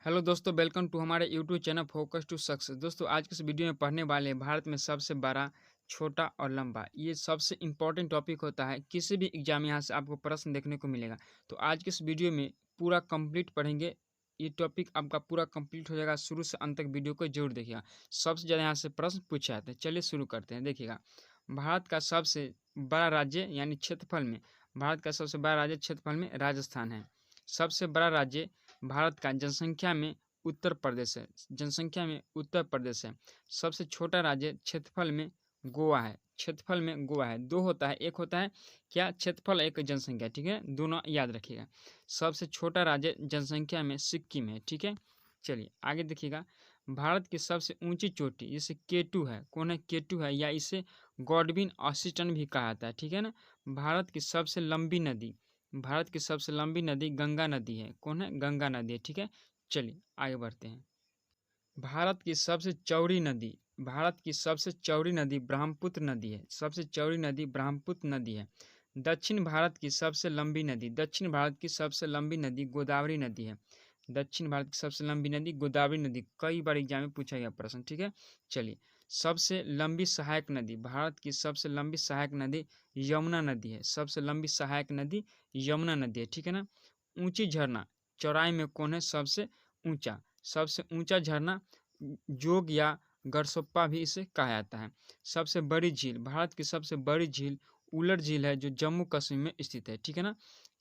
Hello दोस्तों, welcome to हमारे YouTube channel Focus to Success. दोस्तों, आज के इस वीडियो में पढ़ने वाले हैं भारत में सबसे बड़ा, छोटा और लंबा। ये सबसे इम्पोर्टेंट टॉपिक होता है। किसी भी एग्जाम में यहाँ से आपको प्रश्न देखने को मिलेगा। तो आज के इस वीडियो में पूरा कंप्लीट पढ़ेंगे। ये टॉपिक आपका पूरा कंप्लीट हो जाएगा। शुरू से अंत तक वीडियो को जरूर देखिएगा। सबसे ज़्यादा यहाँ से प्रश्न पूछे जाते हैं। चलिए शुरू करते हैं। देखिएगा, भारत का सबसे बड़ा राज्य यानी क्षेत्रफल में, भारत का सबसे बड़ा राज्य क्षेत्रफल में राजस्थान है। सबसे बड़ा राज्य भारत का जनसंख्या में उत्तर प्रदेश है। जनसंख्या में उत्तर प्रदेश है। सबसे छोटा राज्य क्षेत्रफल में गोवा है। क्षेत्रफल में गोवा है। दो होता है, एक होता है क्या क्षेत्रफल, एक जनसंख्या। ठीक है, दोनों याद रखिएगा। सबसे छोटा राज्य जनसंख्या में सिक्किम है। ठीक है, चलिए आगे देखिएगा। भारत की सबसे ऊंची चोटी जिसे केटू है, कौन है? केटू है, या इसे गॉडविन ऑसिस्टन भी कहा जाता है। ठीक है ना। भारत की सबसे लंबी नदी, भारत की सबसे लंबी नदी गंगा नदी है। कौन है? गंगा नदी है। ठीक है, चलिए आगे बढ़ते हैं। भारत की सबसे चौड़ी नदी, भारत की सबसे चौड़ी नदी ब्रह्मपुत्र नदी है। सबसे चौड़ी नदी ब्रह्मपुत्र नदी है। दक्षिण भारत की सबसे लंबी नदी, दक्षिण भारत की सबसे लंबी नदी गोदावरी नदी है। दक्षिण भारत की सबसे लंबी नदी गोदावरी नदी। कई बार एग्जाम में पूछा गया प्रश्न। ठीक है, चलिए। सबसे लंबी सहायक नदी, भारत की सबसे लंबी सहायक नदी यमुना नदी है। सबसे लंबी सहायक नदी यमुना नदी है। ठीक है ना। ऊंची झरना, चौड़ाई में कौन है सबसे ऊंचा? सबसे ऊंचा झरना जोग या गरसोप्पा भी इसे कहा जाता है। सबसे बड़ी झील, भारत की सबसे बड़ी झील उलट झील है, जो जम्मू कश्मीर में स्थित है। ठीक है ना।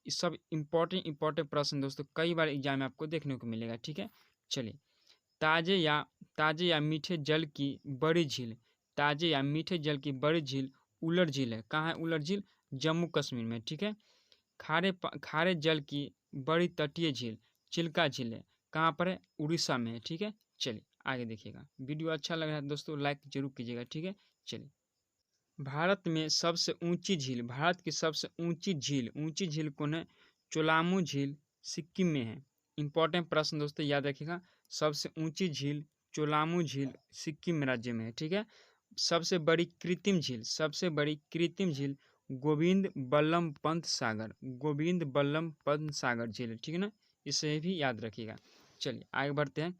ये सब इंपॉर्टेंट प्रश्न दोस्तों कई बार एग्जाम में आपको देखने को मिलेगा। ठीक है, चलिए। ताजे या मीठे जल की बड़ी झील, ताजे या मीठे जल की बड़ी झील उलट झील है। कहाँ है उलट झील? जम्मू कश्मीर में। ठीक है। खारे जल की बड़ी तटीय झील चिल्का झील है। कहाँ पर है? उड़ीसा में है। ठीक है, चलिए आगे देखिएगा। वीडियो अच्छा लग रहा है दोस्तों, लाइक जरूर कीजिएगा। ठीक है, चलिए। भारत में सबसे ऊंची झील, भारत की सबसे ऊंची झील कौन है? चोलामू झील सिक्किम में है। इंपॉर्टेंट प्रश्न दोस्तों याद रखिएगा। सबसे ऊंची झील चोलामू झील सिक्किम राज्य में है। ठीक है। सबसे बड़ी कृत्रिम झील, सबसे बड़ी कृत्रिम झील गोविंद बल्लभ पंत सागर, गोविंद बल्लभ पंत सागर झील है। ठीक है ना, इसे भी याद रखिएगा। चलिए आगे बढ़ते हैं।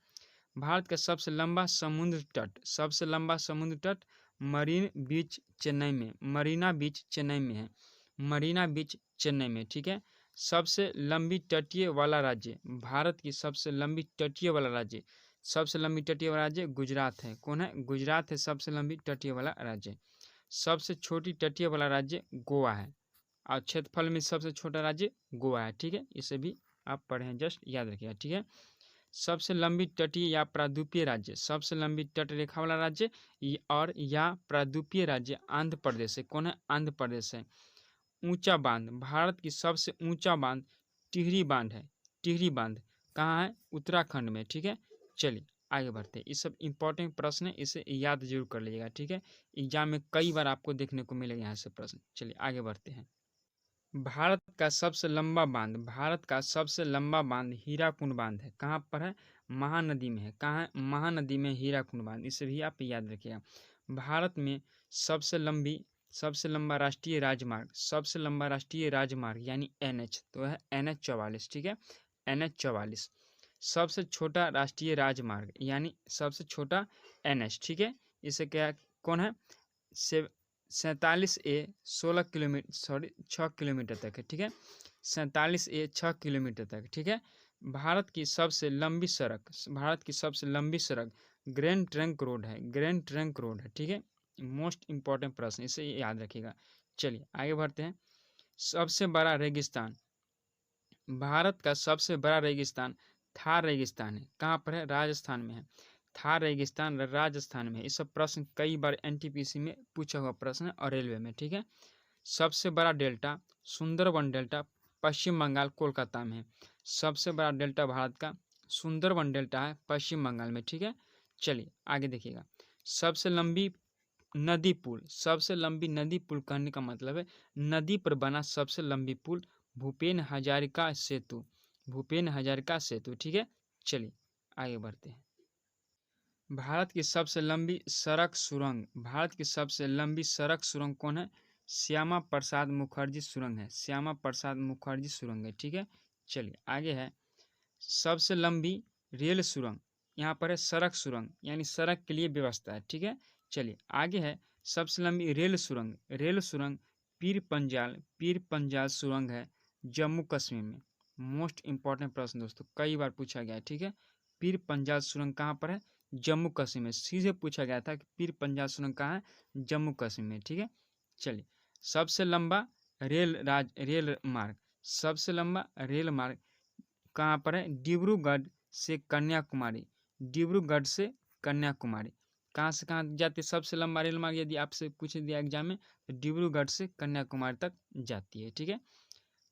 भारत का सबसे लंबा समुद्र तट, सबसे लंबा समुद्र तट मरीन बीच चेन्नई में, मरीना बीच चेन्नई में है। मरीना बीच चेन्नई में। ठीक है। सबसे लंबी तटीय वाला राज्य, भारत की सबसे लंबी तटीय वाला राज्य, सबसे लंबी तटीय वाला राज्य गुजरात है। कौन है? गुजरात है सबसे लंबी तटीय वाला राज्य। सबसे छोटी तटीय वाला राज्य गोवा है, और क्षेत्रफल में सबसे छोटा राज्य गोवा है। ठीक है, इसे भी आप पढ़े हैं, जस्ट याद रखिएगा। ठीक है। सबसे लंबी तटीय या प्रायद्वीपीय राज्य, सबसे लंबी तट रेखा वाला राज्य और या प्रायद्वीपीय राज्य आंध्र प्रदेश है। कौन है? आंध्र प्रदेश है। ऊंचा बांध, भारत की सबसे ऊंचा बांध टिहरी बांध है। टिहरी बांध कहाँ है? उत्तराखंड में। ठीक है, चलिए आगे बढ़ते हैं। ये सब इंपॉर्टेंट प्रश्न है, इसे याद जरूर कर लीजिएगा। ठीक है, एग्जाम में कई बार आपको देखने को मिलेगा यहाँ से प्रश्न। चलिए आगे बढ़ते हैं। भारत का सबसे लंबा बांध, भारत का सबसे लंबा बांध हीराकुंड बांध है। कहाँ पर है? महानदी में है। कहाँ है? महानदी में हीराकुंड बांध। इसे भी आप याद रखिएगा। भारत में सबसे लंबा राष्ट्रीय राजमार्ग, सबसे लंबा राष्ट्रीय राजमार्ग यानी NH तो है NH 44। ठीक है, NH 44। सबसे छोटा राष्ट्रीय राजमार्ग यानी सबसे छोटा NH। ठीक है, इसे क्या कौन है? 47A 6 किलोमीटर तक है। ठीक है, 47A 6 किलोमीटर तक। ठीक है। भारत की सबसे लंबी सड़क, भारत की सबसे लंबी सड़क ग्रैंड ट्रंक रोड है। ग्रैंड ट्रंक रोड है। ठीक है, मोस्ट इंपॉर्टेंट प्रश्न, इसे याद रखिएगा। चलिए आगे बढ़ते हैं। सबसे बड़ा रेगिस्तान, भारत का सबसे बड़ा रेगिस्तान थार रेगिस्तान है। कहाँ पर है? राजस्थान में है। थार रेगिस्तान राजस्थान में है। इस सब प्रश्न कई बार NTPC में पूछा हुआ प्रश्न है और रेलवे में। ठीक है। सबसे बड़ा डेल्टा सुंदरबन डेल्टा पश्चिम बंगाल कोलकाता में है। सबसे बड़ा डेल्टा भारत का सुंदरबन डेल्टा है पश्चिम बंगाल में। ठीक है, चलिए आगे देखिएगा। सबसे लंबी नदी पुल, सबसे लंबी नदी पुल कहने का मतलब है नदी पर बना सबसे लंबी पुल भूपेन हजारिका सेतु, भूपेन हजारिका सेतु। ठीक है, चलिए आगे बढ़ते हैं। भारत की सबसे लंबी सड़क सुरंग, भारत की सबसे लंबी सड़क सुरंग कौन है? श्यामा प्रसाद मुखर्जी सुरंग है। श्यामा प्रसाद मुखर्जी सुरंग है। ठीक है, चलिए आगे है। सबसे लंबी रेल सुरंग, यहाँ पर है सड़क सुरंग, यानी सड़क के लिए व्यवस्था है। ठीक है, चलिए आगे है सबसे लंबी रेल सुरंग, रेल सुरंग पीर पंजाल सुरंग है जम्मू कश्मीर में। मोस्ट इंपॉर्टेंट प्रश्न दोस्तों, कई बार पूछा गया है। ठीक है, पीर पंजाल सुरंग कहाँ पर है? जम्मू कश्मीर में। सीधे पूछा गया था कि पीर पंजाल सुरंग कहाँ है? जम्मू कश्मीर में। ठीक है, चलिए सबसे लंबा रेल मार्ग, सबसे लंबा रेल मार्ग कहाँ पर है? डिब्रूगढ़ से कन्याकुमारी, डिब्रूगढ़ से कन्याकुमारी। कहाँ से कहाँ जाती है सबसे लंबा रेल मार्ग? यदि आपसे पूछ दिया एग्जाम में तो डिब्रूगढ़ से कन्याकुमारी तक जाती है। ठीक है,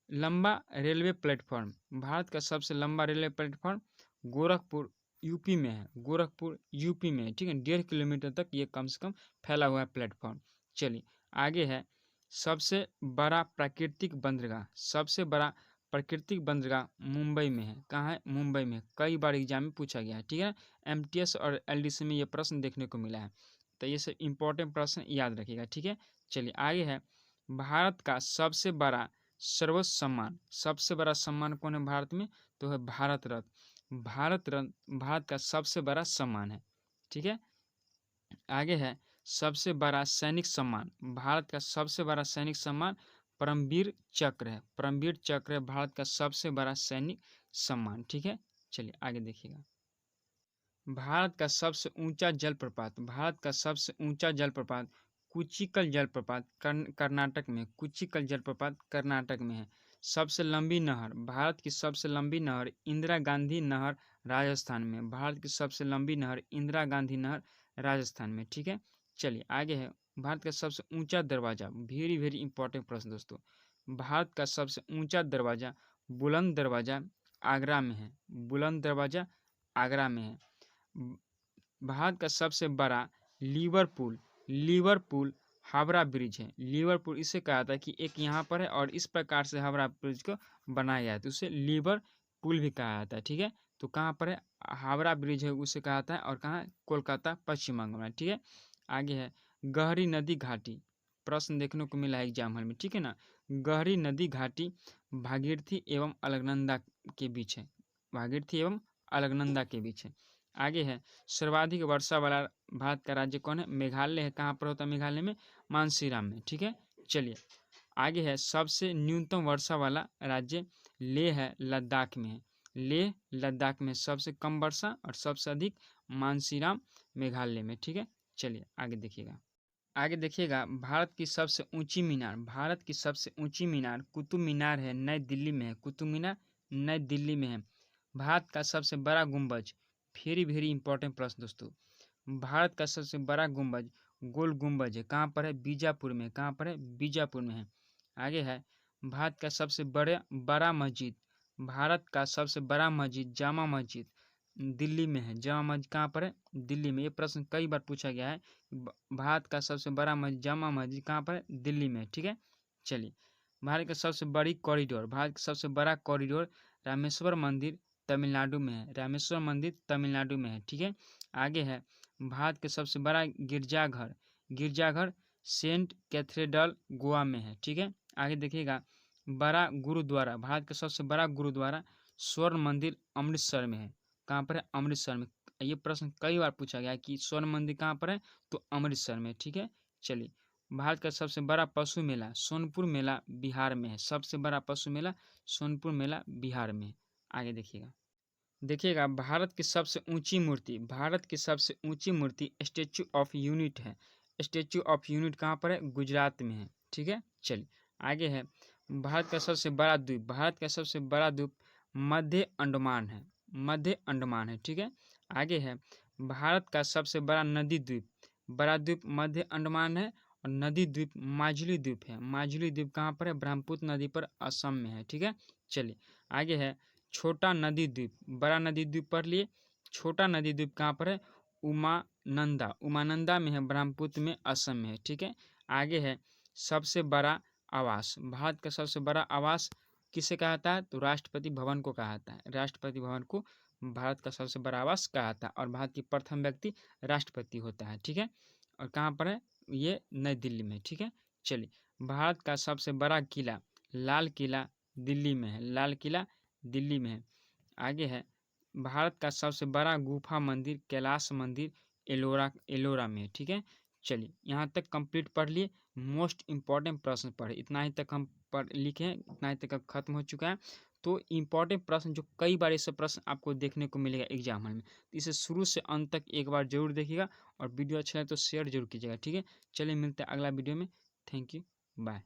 लंबा रेलवे प्लेटफॉर्म, भारत का सबसे लंबा रेलवे प्लेटफॉर्म गोरखपुर यूपी में है, गोरखपुर यूपी में है। ठीक है, 1.5 किलोमीटर तक ये कम से कम फैला हुआ है प्लेटफॉर्म। चलिए आगे है सबसे बड़ा प्राकृतिक बंदरगाह, सबसे बड़ा प्राकृतिक बंदरगाह मुंबई में है। कहाँ है? मुंबई में। कई बार एग्जाम में पूछा गया है। ठीक है, एमटीएस और एलडीसी में ये प्रश्न देखने को मिला है, तो ये सब इंपॉर्टेंट प्रश्न याद रखिएगा। ठीक है, चलिए आगे है भारत का सबसे बड़ा सर्वोच्च सम्मान, सबसे बड़ा सम्मान कौन है भारत में? तो है भारत रत्न, भारत रत्न भारत का सबसे बड़ा सम्मान है। ठीक है, आगे है सबसे बड़ा सैनिक सम्मान, भारत का सबसे बड़ा सैनिक सम्मान परमवीर चक्र है, परमवीर चक्र है भारत का सबसे बड़ा सैनिक सम्मान। ठीक है, चलिए आगे देखिएगा भारत का सबसे ऊंचा जलप्रपात, भारत का सबसे ऊंचा जलप्रपात कुचिकल जलप्रपात कर्नाटक में, कुचिकल जलप्रपात कर्नाटक में है। सबसे लंबी नहर, भारत की सबसे लंबी नहर इंदिरा गांधी नहर राजस्थान में, भारत की सबसे लंबी नहर इंदिरा गांधी नहर राजस्थान में। ठीक है, चलिए आगे है भारत का सबसे ऊंचा दरवाजा, वेरी वेरी इंपॉर्टेंट प्रश्न दोस्तों, भारत का सबसे ऊंचा दरवाजा बुलंद दरवाजा आगरा में है, बुलंद दरवाजा आगरा में है। भारत का सबसे बड़ा लिवरपूल, लिवरपूल हावड़ा ब्रिज है, लिवरपूल इसे कहा था कि एक यहाँ पर है और इस प्रकार से हावड़ा ब्रिज को बनाया गया है तो उसे लिवरपूल भी कहा जाता है। ठीक है, तो कहाँ पर है? हावड़ा ब्रिज है उसे कहा जाता है, और कहाँ है? कोलकाता पश्चिम बंगाल में। ठीक है, आगे है गहरी नदी घाटी, प्रश्न देखने को मिला है एग्जाम हॉल में। ठीक है ना, गहरी नदी घाटी भागीरथी एवं अलकनंदा के बीच है, भागीरथी एवं अलकनंदा के बीच है। आगे है सर्वाधिक वर्षा वाला भारत का राज्य कौन है? मेघालय है। कहाँ पर होता है मेघालय में? मानसीराम में। ठीक है, चलिए आगे है सबसे न्यूनतम वर्षा वाला राज्य लेह है, लद्दाख में है, लेह लद्दाख में सबसे कम वर्षा और सबसे अधिक मानसीराम मेघालय में। ठीक है, चलिए आगे देखिएगा, आगे देखिएगा भारत की सबसे ऊंची मीनार, भारत की सबसे ऊंची मीनार कुतुब मीनार है, नई दिल्ली में है, कुतुब मीनार नई दिल्ली में है। भारत का सबसे बड़ा गुंबज, वेरी वेरी इंपॉर्टेंट प्रश्न दोस्तों, भारत का सबसे बड़ा गुंबज गोल गुंबज है। कहाँ पर है? बीजापुर में। कहाँ पर है? बीजापुर में है। आगे है भारत का सबसे बड़ा मस्जिद, भारत का सबसे बड़ा मस्जिद जामा मस्जिद दिल्ली में है, जामा मस्जिद कहाँ पर है? दिल्ली में। ये प्रश्न कई बार पूछा गया है, भारत का सबसे बड़ा मस्जिद जामा मस्जिद कहाँ पर है? दिल्ली में। ठीक है, चलिए भारत का सबसे बड़ी कॉरिडोर, भारत का सबसे बड़ा कॉरिडोर रामेश्वर मंदिर तमिलनाडु में है, रामेश्वर मंदिर तमिलनाडु में है। ठीक है, आगे है भारत के सबसे बड़ा गिरजाघर, गिरजाघर सेंट कैथेड्रल गोवा में है। ठीक है, आगे देखिएगा बड़ा गुरुद्वारा, भारत का सबसे बड़ा गुरुद्वारा स्वर्ण मंदिर अमृतसर में है। कहाँ पर है? अमृतसर में। ये प्रश्न कई बार पूछा गया है कि स्वर्ण मंदिर कहाँ पर है? तो अमृतसर में। ठीक है, चलिए भारत का सबसे बड़ा पशु मेला सोनपुर मेला बिहार में है, सबसे बड़ा पशु मेला सोनपुर मेला बिहार में है। आगे देखिएगा, देखिएगा भारत की सबसे ऊंची मूर्ति, भारत की सबसे ऊंची मूर्ति स्टैचू ऑफ यूनिट है, स्टैचू ऑफ यूनिट कहाँ पर है? गुजरात में है। ठीक है, चलिए आगे है भारत का सबसे बड़ा द्वीप, भारत का सबसे बड़ा द्वीप मध्य अंडमान है, मध्य अंडमान है। ठीक है, आगे है भारत का सबसे बड़ा नदी द्वीप, बड़ा द्वीप मध्य अंडमान है, और नदी द्वीप माजुली द्वीप है, माजुली द्वीप कहाँ पर है? ब्रह्मपुत्र नदी पर असम में है। ठीक है, चलिए आगे है छोटा नदी द्वीप, बड़ा नदी द्वीप पढ़ लिए, छोटा नदी द्वीप कहाँ पर है? उमानंदा, उमानंदा में है, ब्रह्मपुत्र में असम में है। ठीक है, आगे है सबसे बड़ा आवास, भारत का सबसे बड़ा आवास किसे कहा जाता है? तो राष्ट्रपति भवन को कहा जाता है, राष्ट्रपति भवन को भारत का सबसे बड़ा आवास कहा जाता है, और भारत की प्रथम व्यक्ति राष्ट्रपति होता है। ठीक है, और कहाँ पर है? ये नई दिल्ली में। ठीक है, चलिए भारत का सबसे बड़ा किला लाल किला दिल्ली में है, लाल किला दिल्ली में है। आगे है भारत का सबसे बड़ा गुफा मंदिर कैलाश मंदिर एलोरा में है। ठीक है, चलिए यहाँ तक कंप्लीट पढ़ लिए। मोस्ट इंपॉर्टेंट प्रश्न पढ़े, इतना ही तक हम पढ़ लिखे हैं, इतना ही तक अब खत्म हो चुका है। तो इंपॉर्टेंट प्रश्न जो कई बार ऐसे प्रश्न आपको देखने को मिलेगा एग्जाम हॉल में, तो इसे शुरू से अंत तक एक बार जरूर देखिएगा और वीडियो अच्छा है तो शेयर जरूर कीजिएगा। ठीक है, चलिए मिलते हैं अगला वीडियो में। Thank you, bye.